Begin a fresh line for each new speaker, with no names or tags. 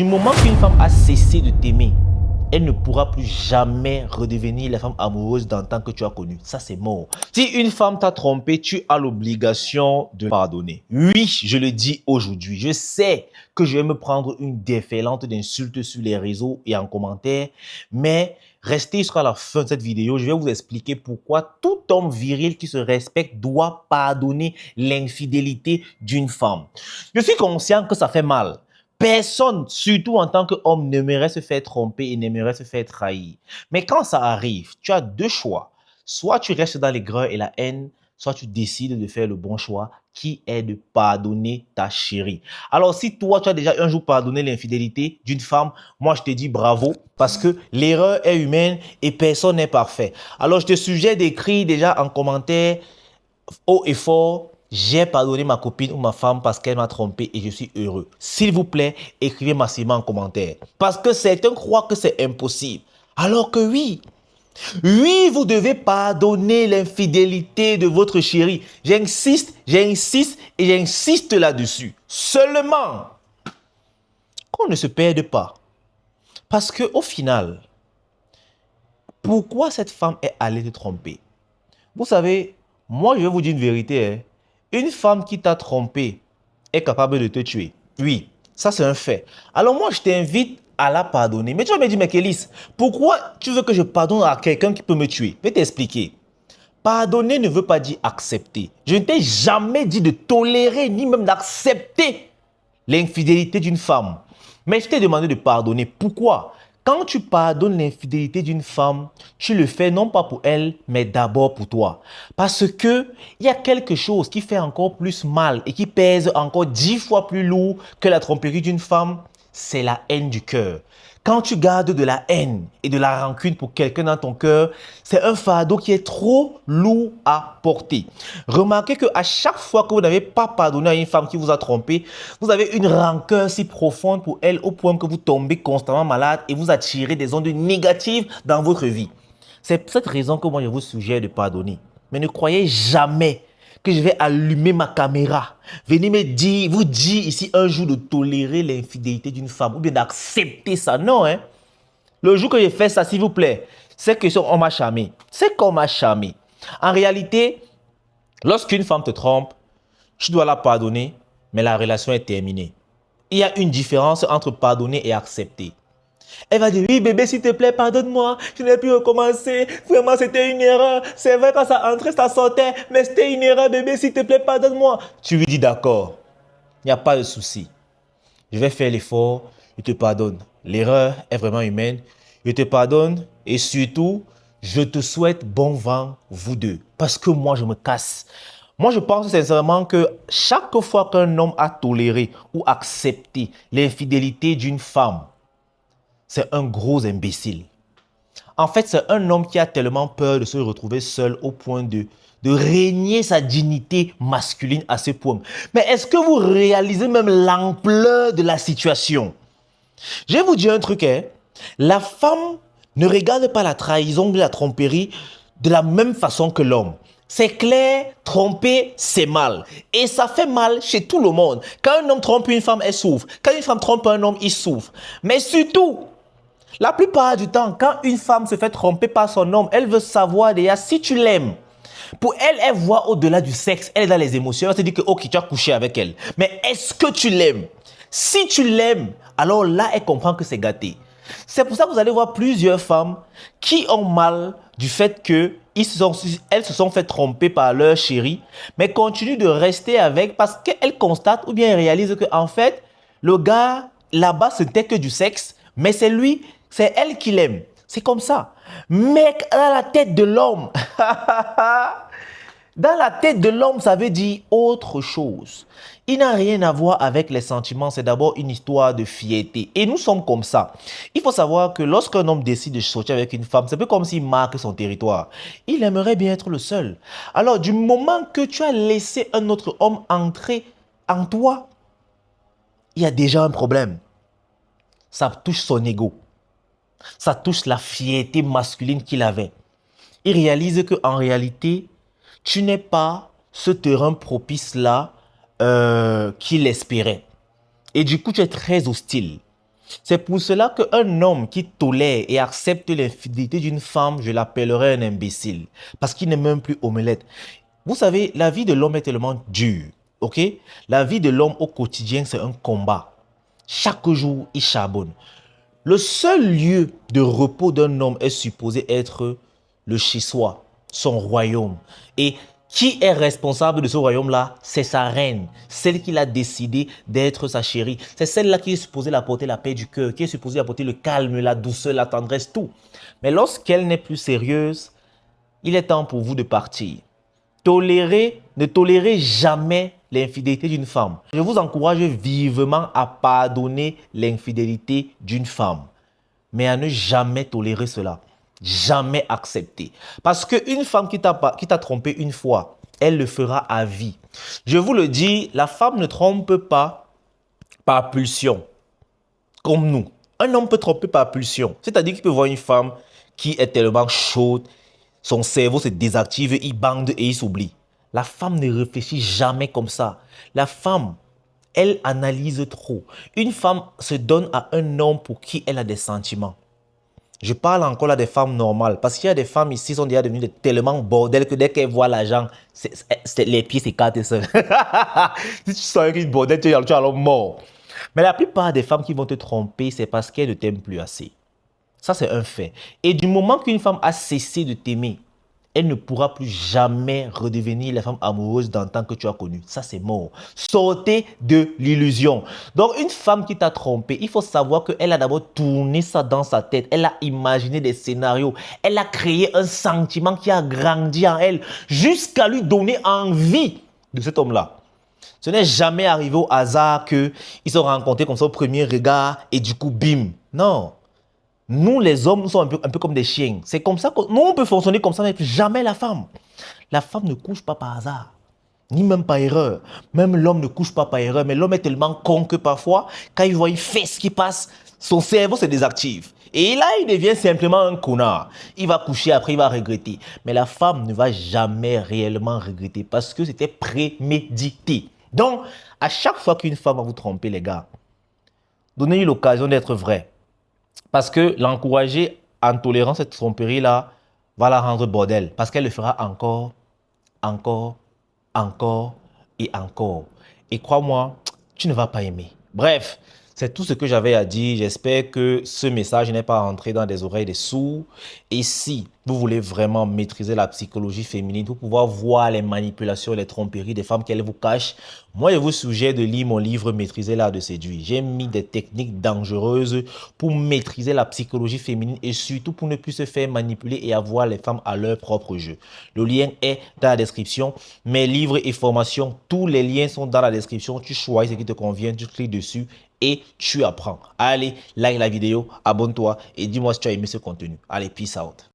Du moment qu'une femme a cessé de t'aimer, elle ne pourra plus jamais redevenir la femme amoureuse d'antan que tu as connue. Ça, c'est mort. Si une femme t'a trompé, tu as l'obligation de pardonner. Oui, je le dis aujourd'hui. Je sais que je vais me prendre une déferlante d'insultes sur les réseaux et en commentaire, mais restez jusqu'à la fin de cette vidéo. Je vais vous expliquer pourquoi tout homme viril qui se respecte doit pardonner l'infidélité d'une femme. Je suis conscient que ça fait mal. Personne, surtout en tant qu'homme, n'aimerait se faire tromper et n'aimerait se faire trahir. Mais quand ça arrive, tu as deux choix. Soit tu restes dans l'aigreur et la haine, soit tu décides de faire le bon choix, qui est de pardonner ta chérie. Alors, si toi, tu as déjà un jour pardonné l'infidélité d'une femme, moi, je te dis bravo, parce que l'erreur est humaine et personne n'est parfait. Alors, je te suggère d'écrire déjà en commentaire, haut et fort, j'ai pardonné ma copine ou ma femme parce qu'elle m'a trompé et je suis heureux. S'il vous plaît, écrivez massivement en commentaire. Parce que certains croient que c'est impossible. Alors que oui, vous devez pardonner l'infidélité de votre chérie. J'insiste et j'insiste là-dessus. Seulement, qu'on ne se perde pas. Parce que au final, pourquoi cette femme est allée te tromper? Vous savez, moi je vais vous dire une vérité. Une femme qui t'a trompé est capable de te tuer. Oui, ça c'est un fait. Alors moi je t'invite à la pardonner. Mais tu vas me dire, mais Kélis, pourquoi tu veux que je pardonne à quelqu'un qui peut me tuer? Je vais t'expliquer. Pardonner ne veut pas dire accepter. Je ne t'ai jamais dit de tolérer ni même d'accepter l'infidélité d'une femme. Mais je t'ai demandé de pardonner. Pourquoi? Quand tu pardonnes l'infidélité d'une femme, tu le fais non pas pour elle, mais d'abord pour toi. Parce que il y a quelque chose qui fait encore plus mal et qui pèse encore 10 fois plus lourd que la tromperie d'une femme, c'est la haine du cœur. Quand tu gardes de la haine et de la rancune pour quelqu'un dans ton cœur, c'est un fardeau qui est trop lourd à porter. Remarquez qu'à chaque fois que vous n'avez pas pardonné à une femme qui vous a trompé, vous avez une rancœur si profonde pour elle au point que vous tombez constamment malade et vous attirez des ondes négatives dans votre vie. C'est pour cette raison que moi je vous suggère de pardonner. Mais ne croyez jamais que je vais allumer ma caméra, venez me dire, vous dire ici un jour de tolérer l'infidélité d'une femme ou bien d'accepter ça. Non, hein. Le jour que j'ai fait ça, s'il vous plaît, c'est que on m'a charmé. C'est qu'on m'a charmé. En réalité, lorsqu'une femme te trompe, tu dois la pardonner, mais la relation est terminée. Il y a une différence entre pardonner et accepter. Elle va dire, oui bébé, s'il te plaît, pardonne-moi, je n'ai plus recommencé, vraiment c'était une erreur, c'est vrai quand ça entrait, ça sortait, mais c'était une erreur bébé, s'il te plaît, pardonne-moi. Tu lui dis d'accord, il n'y a pas de souci, je vais faire l'effort, je te pardonne. L'erreur est vraiment humaine, je te pardonne et surtout, je te souhaite bon vent, vous deux, parce que moi je me casse. Moi, je pense sincèrement que chaque fois qu'un homme a toléré ou accepté l'infidélité d'une femme, c'est un gros imbécile. En fait, c'est un homme qui a tellement peur de se retrouver seul au point de régner sa dignité masculine à ce point. Mais est-ce que vous réalisez même l'ampleur de la situation? Je vais vous dire un truc, hein. La femme ne regarde pas la trahison ou la tromperie de la même façon que l'homme. C'est clair, tromper, c'est mal. Et ça fait mal chez tout le monde. Quand un homme trompe une femme, elle souffre. Quand une femme trompe un homme, il souffre. Mais surtout, la plupart du temps, quand une femme se fait tromper par son homme, elle veut savoir déjà si tu l'aimes. Pour elle, elle voit au-delà du sexe, elle est dans les émotions, elle se dit que ok, tu as couché avec elle. Mais est-ce que tu l'aimes? Si tu l'aimes, alors là, elle comprend que c'est gâté. C'est pour ça que vous allez voir plusieurs femmes qui ont mal du fait que elles se sont fait tromper par leur chéri, mais continuent de rester avec parce qu'elles constatent ou bien elles réalisent que en fait, le gars là-bas, c'était que du sexe, mais c'est lui, c'est elle qui l'aime. C'est comme ça. Mais dans la tête de l'homme, dans la tête de l'homme, ça veut dire autre chose. Il n'a rien à voir avec les sentiments, c'est d'abord une histoire de fierté. Et nous sommes comme ça. Il faut savoir que lorsqu'un homme décide de sortir avec une femme, c'est un peu comme s'il marque son territoire. Il aimerait bien être le seul. Alors, du moment que tu as laissé un autre homme entrer en toi, il y a déjà un problème. Ça touche son ego. Ça touche la fierté masculine qu'il avait. Il réalise qu'en réalité, tu n'es pas ce terrain propice-là qu'il espérait. Et du coup, tu es très hostile. C'est pour cela qu'un homme qui tolère et accepte l'infidélité d'une femme, je l'appellerai un imbécile. Parce qu'il n'est même plus omelette. Vous savez, la vie de l'homme est tellement dure. Ok? La vie de l'homme au quotidien, c'est un combat. Chaque jour, il charbonne. Le seul lieu de repos d'un homme est supposé être le chez-soi, son royaume. Et qui est responsable de ce royaume-là? C'est sa reine, celle qu'il a décidé d'être sa chérie. C'est celle-là qui est supposée apporter la paix du cœur, qui est supposée apporter le calme, la douceur, la tendresse, tout. Mais lorsqu'elle n'est plus sérieuse, il est temps pour vous de partir. Ne tolérez jamais l'infidélité d'une femme. Je vous encourage vivement à pardonner l'infidélité d'une femme, mais à ne jamais tolérer cela, jamais accepter. Parce qu'une femme qui t'a trompé une fois, elle le fera à vie. Je vous le dis, la femme ne trompe pas par pulsion, comme nous. Un homme peut tromper par pulsion, c'est-à-dire qu'il peut voir une femme qui est tellement chaude, son cerveau se désactive, il bande et il s'oublie. La femme ne réfléchit jamais comme ça. La femme, elle analyse trop. Une femme se donne à un homme pour qui elle a des sentiments. Je parle encore là des femmes normales. Parce qu'il y a des femmes ici qui sont déjà devenues tellement bordel que dès qu'elles voient l'argent, les pieds s'écartent seuls. Si tu sens une bordel, tu es alors mort. Mais la plupart des femmes qui vont te tromper, c'est parce qu'elles ne t'aiment plus assez. Ça, c'est un fait. Et du moment qu'une femme a cessé de t'aimer, elle ne pourra plus jamais redevenir la femme amoureuse d'antan que tu as connue. Ça, c'est mort. Sortez de l'illusion. Donc, une femme qui t'a trompé, il faut savoir qu'elle a d'abord tourné ça dans sa tête. Elle a imaginé des scénarios. Elle a créé un sentiment qui a grandi en elle jusqu'à lui donner envie de cet homme-là. Ce n'est jamais arrivé au hasard qu'ils se sont rencontrés comme ça au premier regard et du coup, bim. Non. Nous, les hommes, nous sommes un peu comme des chiens. C'est comme ça que nous, on peut fonctionner comme ça, mais jamais la femme. La femme ne couche pas par hasard, ni même par erreur. Même l'homme ne couche pas par erreur, mais l'homme est tellement con que parfois, quand il voit une fesse qui passe, son cerveau se désactive. Et là, il devient simplement un connard. Il va coucher, après, il va regretter. Mais la femme ne va jamais réellement regretter parce que c'était prémédité. Donc, à chaque fois qu'une femme va vous tromper, les gars, donnez-lui l'occasion d'être vrai. Parce que l'encourager en tolérant cette tromperie-là va la rendre bordel. Parce qu'elle le fera encore, encore, encore et encore. Et crois-moi, tu ne vas pas aimer. Bref, c'est tout ce que j'avais à dire. J'espère que ce message n'est pas rentré dans des oreilles des sourds. Et si vous voulez vraiment maîtriser la psychologie féminine pour pouvoir voir les manipulations et les tromperies des femmes qu'elles vous cachent, moi, je vous suggère de lire mon livre « Maîtriser l'art de séduire ». J'ai mis des techniques dangereuses pour maîtriser la psychologie féminine et surtout pour ne plus se faire manipuler et avoir les femmes à leur propre jeu. Le lien est dans la description. Mes livres et formations, tous les liens sont dans la description. Tu choisis ce qui te convient, tu cliques dessus et tu apprends. Allez, like la vidéo, abonne-toi et dis-moi si tu as aimé ce contenu. Allez, peace out.